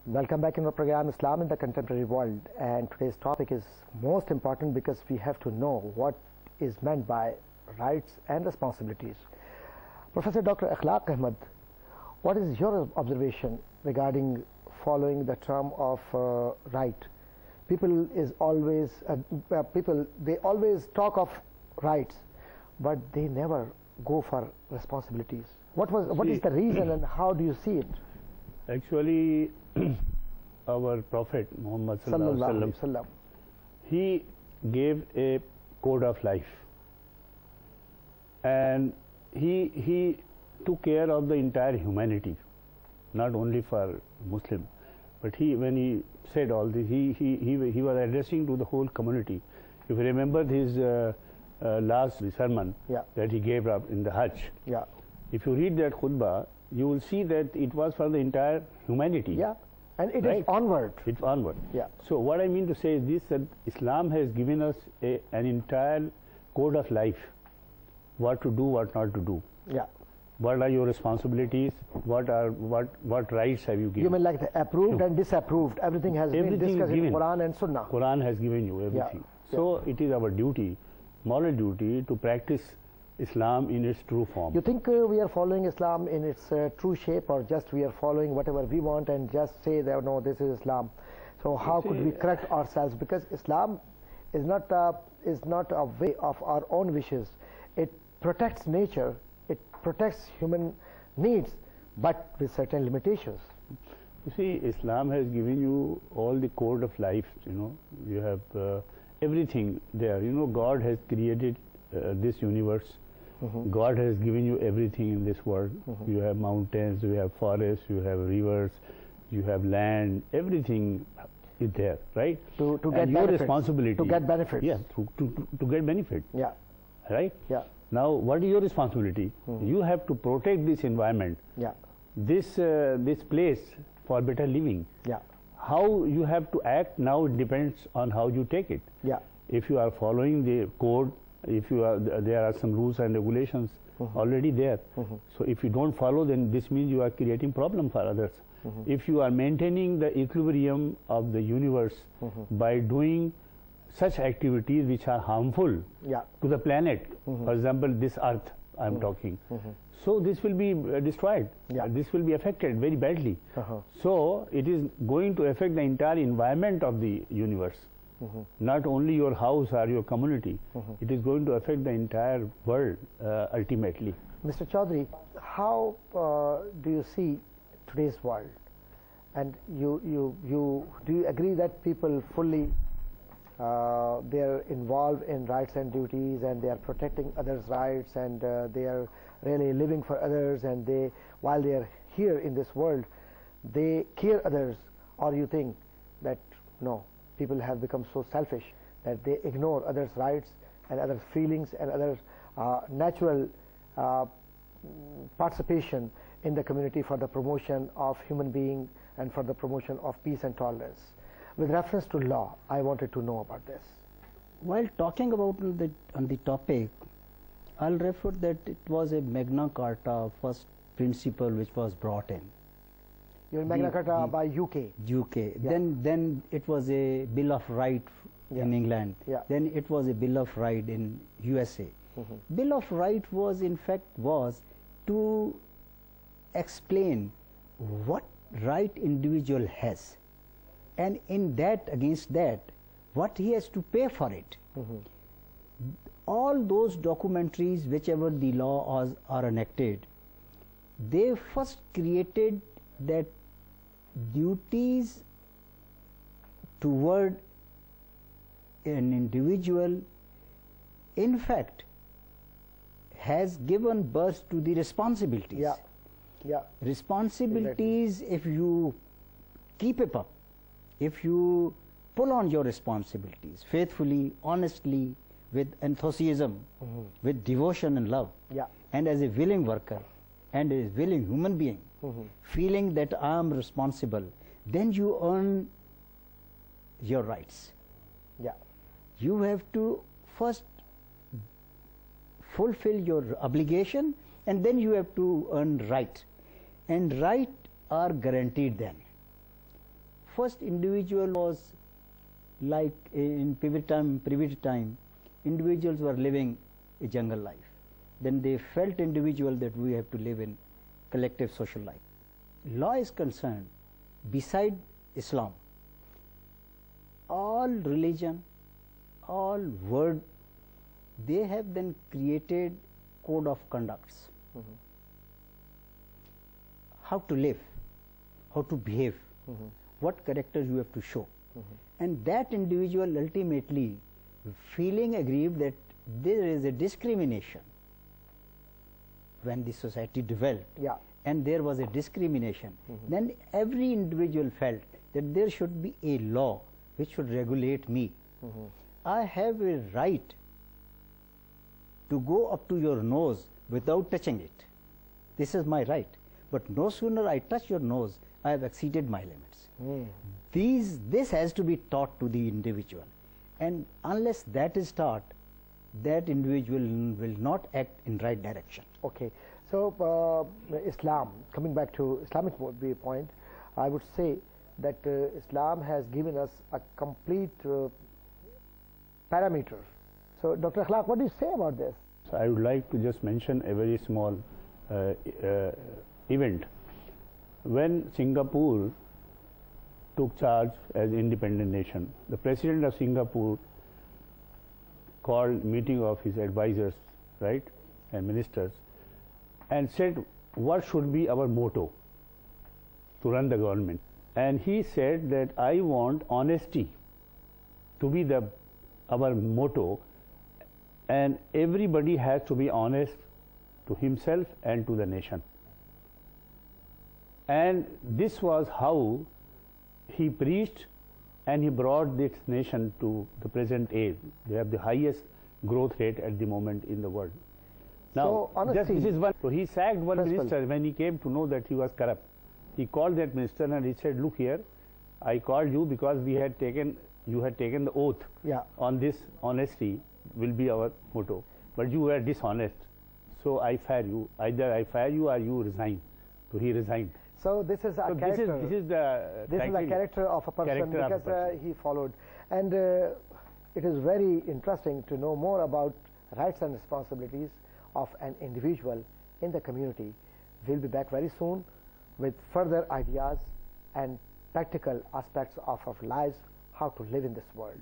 Welcome back in our program Islam in the Contemporary World, and today's topic is most important because we have to know what is meant by rights and responsibilities. Professor Dr. Akhlaq Ahmed, what is your observation regarding following the term of right? People always talk of rights, but they never go for responsibilities. What is the reason and how do you see it? Actually, our Prophet Muhammad sallallahu alaihi wasallam, he gave a code of life, and he took care of the entire humanity, not only for Muslim, but when he said all this, he was addressing to the whole community. If you remember his last sermon that he gave up in the Hajj, if you read that khutbah, you will see that it was for the entire humanity. Yeah, and it is onward. It's onward. Yeah. So what I mean to say is this: that Islam has given us an entire code of life, what to do, what not to do. Yeah. What are your responsibilities? What rights have you given? You mean like the approved and disapproved? Everything has been discussed in Quran and Sunnah. Quran has given you everything. Yeah. So it is our duty, moral duty, to practice Islam in its true form. You think we are following Islam in its true shape, or just we are following whatever we want and just say that no, this is Islam? So how could we correct ourselves? Because Islam is not a way of our own wishes. It protects nature. It protects human needs, but with certain limitations. You see, Islam has given you all the code of life. You have everything there. God has created this universe. God has given you everything in this world. You have mountains, you have forests, you have rivers, you have land. Everything is there, right? To get and your benefits. responsibility. To get benefits. Yeah, to get benefit. Yeah. Right? Yeah. Now, what is your responsibility? You have to protect this environment. Yeah. This place for better living. Yeah. How you have to act now, it depends on how you take it. Yeah. If you are following the code, there are some rules and regulations already there. So if you don't follow, then this means you are creating problem for others. If you are maintaining the equilibrium of the universe by doing such activities which are harmful to the planet, for example, this earth I am talking, so this will be destroyed. This will be affected very badly. So it is going to affect the entire environment of the universe. Not only your house or your community, it is going to affect the entire world ultimately. Mr. Chaudhry, how do you see today's world? And do you agree that people fully they are involved in rights and duties, and they are protecting others' rights, and they are really living for others, and while they are here in this world, they care others? Or you think that no, people have become so selfish that they ignore others' rights and others' feelings and others' natural participation in the community for the promotion of human being and for the promotion of peace and tolerance? With reference to law, I wanted to know about this. While talking about on the topic, I'll refer that it was a Magna Carta first principle which was brought in. Your Magna Carta by UK. UK. Yeah. Then it was a Bill of Rights in England. Yeah. Then it was a Bill of Rights in USA. Bill of Rights was in fact to explain what right individual has, and in that, against that, what he has to pay for it. All those documentaries, whichever the laws are enacted, they first created that duties toward an individual, in fact, has given birth to the responsibilities. Responsibilities, exactly. If you keep it up, if you pull on your responsibilities faithfully, honestly, with enthusiasm, with devotion and love, and as a willing worker and a willing human being, feeling that I am responsible, then you earn your rights. You have to first fulfill your obligation, and then you have to earn right. And right are guaranteed then. first individual was like in primitive time, individuals were living a jungle life. Then they felt individual that we have to live in collective social life. Law is concerned, beside Islam, all religion, all world, they have then created code of conducts. How to live, how to behave, what characters you have to show. And that individual ultimately feeling aggrieved that there is a discrimination when the society developed, and there was a discrimination, then every individual felt that there should be a law which should regulate me. I have a right to go up to your nose without touching it. This is my right. But no sooner I touch your nose, I have exceeded my limits. This has to be taught to the individual. And unless that is taught, that individual will not act in right direction. Okay. So Islam, coming back to Islamic viewpoint, I would say that Islam has given us a complete parameter. So Dr. Akhlaq, what do you say about this? So I would like to just mention a very small event. When Singapore took charge as independent nation, the president of Singapore called meeting of his advisors, right, and ministers, and said what should be our motto to run the government. And he said that I want honesty to be our motto, and everybody has to be honest to himself and to the nation. And this was how he preached, and he brought this nation to the present age. They have the highest growth rate at the moment in the world. Now, this is one. So he sacked one minister when he came to know that he was corrupt. He called that minister and he said, "Look here, I called you because you had taken the oath on this honesty will be our motto, but you were dishonest. So I fire you. Either I fire you or you resign." So he resigned. So this is a character. This is the character of a person because he followed. And it is very interesting to know more about rights and responsibilities of an individual in the community. We'll be back very soon with further ideas and practical aspects of our lives, how to live in this world.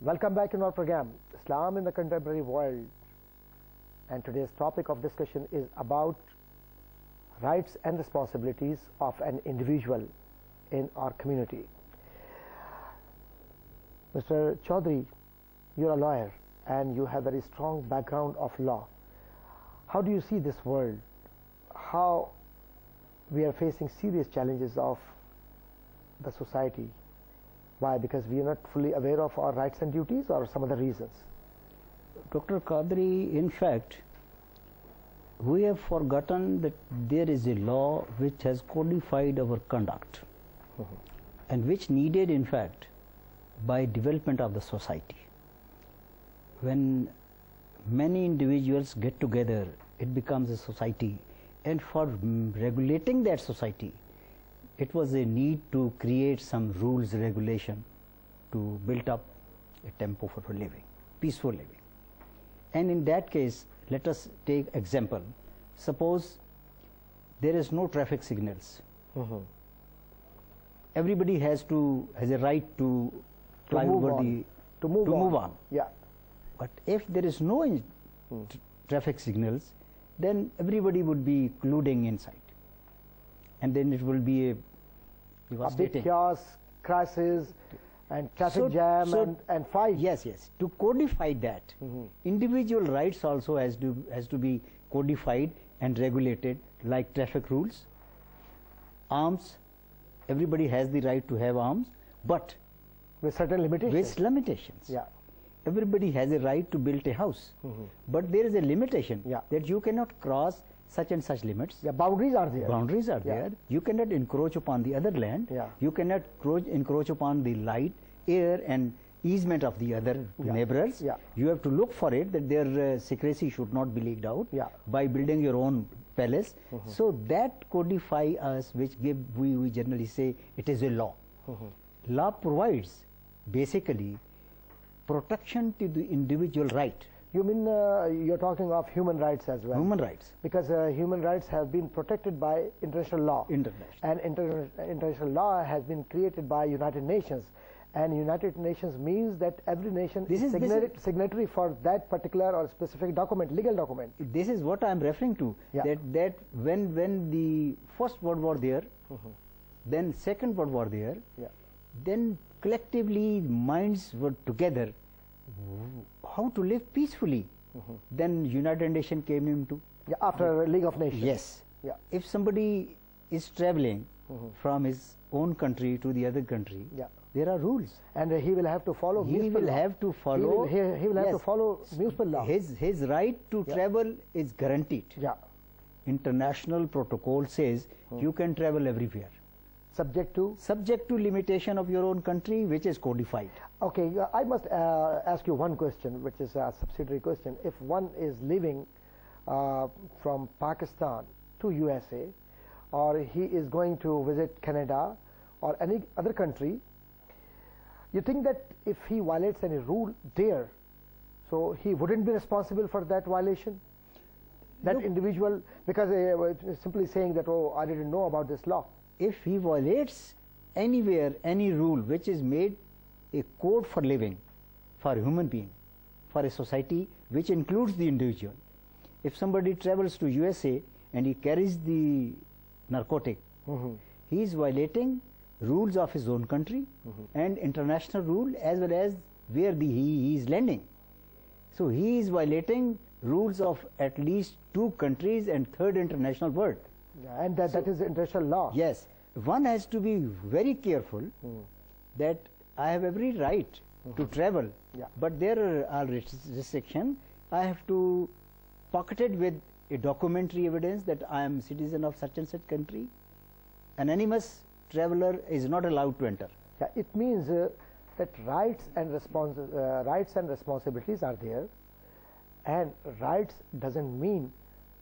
Welcome back in our program, Islam in the Contemporary World. And today's topic of discussion is about rights and responsibilities of an individual in our community. Mr. Chaudhry, you're a lawyer and you have a very strong background of law. How do you see this world? How we are facing serious challenges of the society? Why? Because we are not fully aware of our rights and duties, or some other reasons? Dr. Qadri, in fact, we have forgotten that there is a law which has codified our conduct and which needed, in fact, by development of the society. When many individuals get together, it becomes a society, and for regulating that society, it was a need to create some rules, regulation to build up a tempo for living, peaceful living. And in that case, let us take example. Suppose there is no traffic signals. Everybody has a right to fly over to move on. Yeah. But if there is no traffic signals, then everybody would be colluding inside, and then it will be a big chaos, crisis, and traffic jam and fight. Yes. To codify that, individual rights also has to be codified and regulated, like traffic rules, arms. Everybody has the right to have arms, but with certain limitations. With limitations. Yeah. Everybody has a right to build a house, but there is a limitation that you cannot cross such and such limits. Yeah, boundaries are there. Boundaries are there. You cannot encroach upon the other land. You cannot encroach upon the light, air, and easement of the other neighbors. You have to look for it, that their secrecy should not be leaked out by building your own palace. So that codify us, which we generally say it is a law. Law provides basically protection to the individual right. You mean you're talking of human rights as well? Human rights. Because human rights have been protected by international law. And international law has been created by United Nations. And United Nations means that every nation is signatory for that particular or specific document, legal document. This is what I'm referring to. That when the First World War there, then Second World War there, then collectively minds were together how to live peacefully. Then United Nations came into after League of Nations. Yes. If somebody is traveling from his own country to the other country, there are rules, and he will have to follow. He will have to follow. He will have to follow municipal law. His right to travel is guaranteed. International protocol says you can travel everywhere, subject to limitation of your own country, which is codified. Okay, I must ask you one question, which is a subsidiary question. If one is living from Pakistan to USA, or he is going to visit Canada or any other country, you think that if he violates any rule there, so he wouldn't be responsible for that violation? That individual, because simply saying that, oh, I didn't know about this law. If he violates anywhere any rule which is made a code for living, for a human being, for a society which includes the individual. If somebody travels to USA and he carries the narcotic, he is violating rules of his own country and international rule, as well as where he is landing. So he is violating rules of at least 2 countries and 3rd international world. And that is international law. Yes. One has to be very careful that I have every right to travel, but there are restrictions. I have to pocket it with a documentary evidence that I am citizen of such and such country. An anonymous traveler is not allowed to enter. It means that rights and responsibilities are there, and rights doesn't mean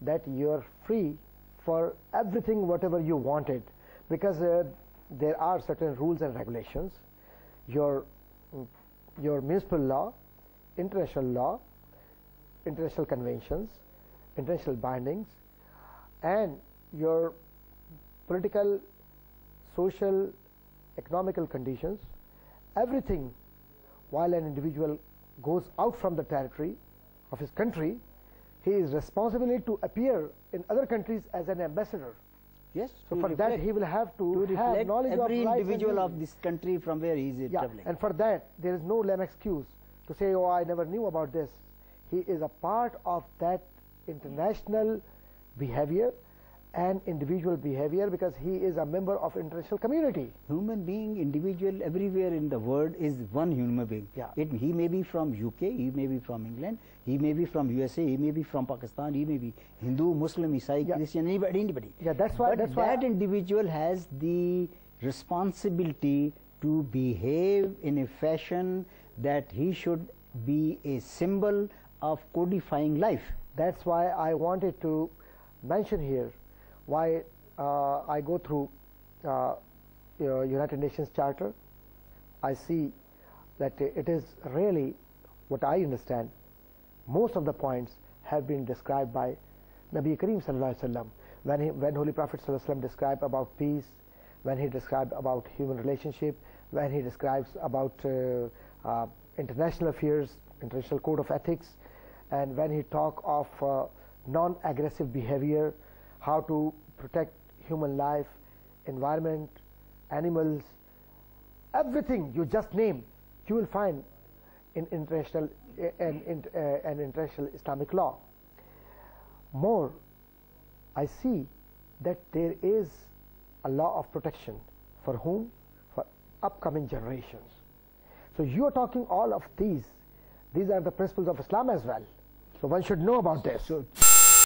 that you're free for everything whatever you wanted, because there are certain rules and regulations. Your municipal law, international conventions, international bindings, and your political, social, economical conditions, everything. While an individual goes out from the territory of his country, he is responsible to appear in other countries as an ambassador. Yes. So for that he will have to have knowledge of every individual of this country from where he is traveling. And for that there is no lame excuse to say, oh, I never knew about this. He is a part of that international behavior and individual behavior, because he is a member of international community. Human being, individual, everywhere in the world is one human being. He may be from UK, he may be from England, he may be from USA, he may be from Pakistan, he may be Hindu, Muslim, Isai, Christian, anybody. That's why that individual has the responsibility to behave in a fashion that he should be a symbol of codifying life. That's why I wanted to mention here why I go through United Nations Charter. I see that it is really, what I understand, most of the points have been described by Nabi Kareem Sallallahu Alaihi Wasallam. When Holy Prophet Sallallahu Alaihi Wasallam described about peace, when he described about human relationship, when he describes about international affairs, international code of ethics, and when he talk of non-aggressive behavior, how to protect human life, environment, animals, everything you just name, you will find in international and international Islamic law. More, I see that there is a law of protection for whom? For upcoming generations. So you are talking all of these. These are the principles of Islam as well. So one should know about this.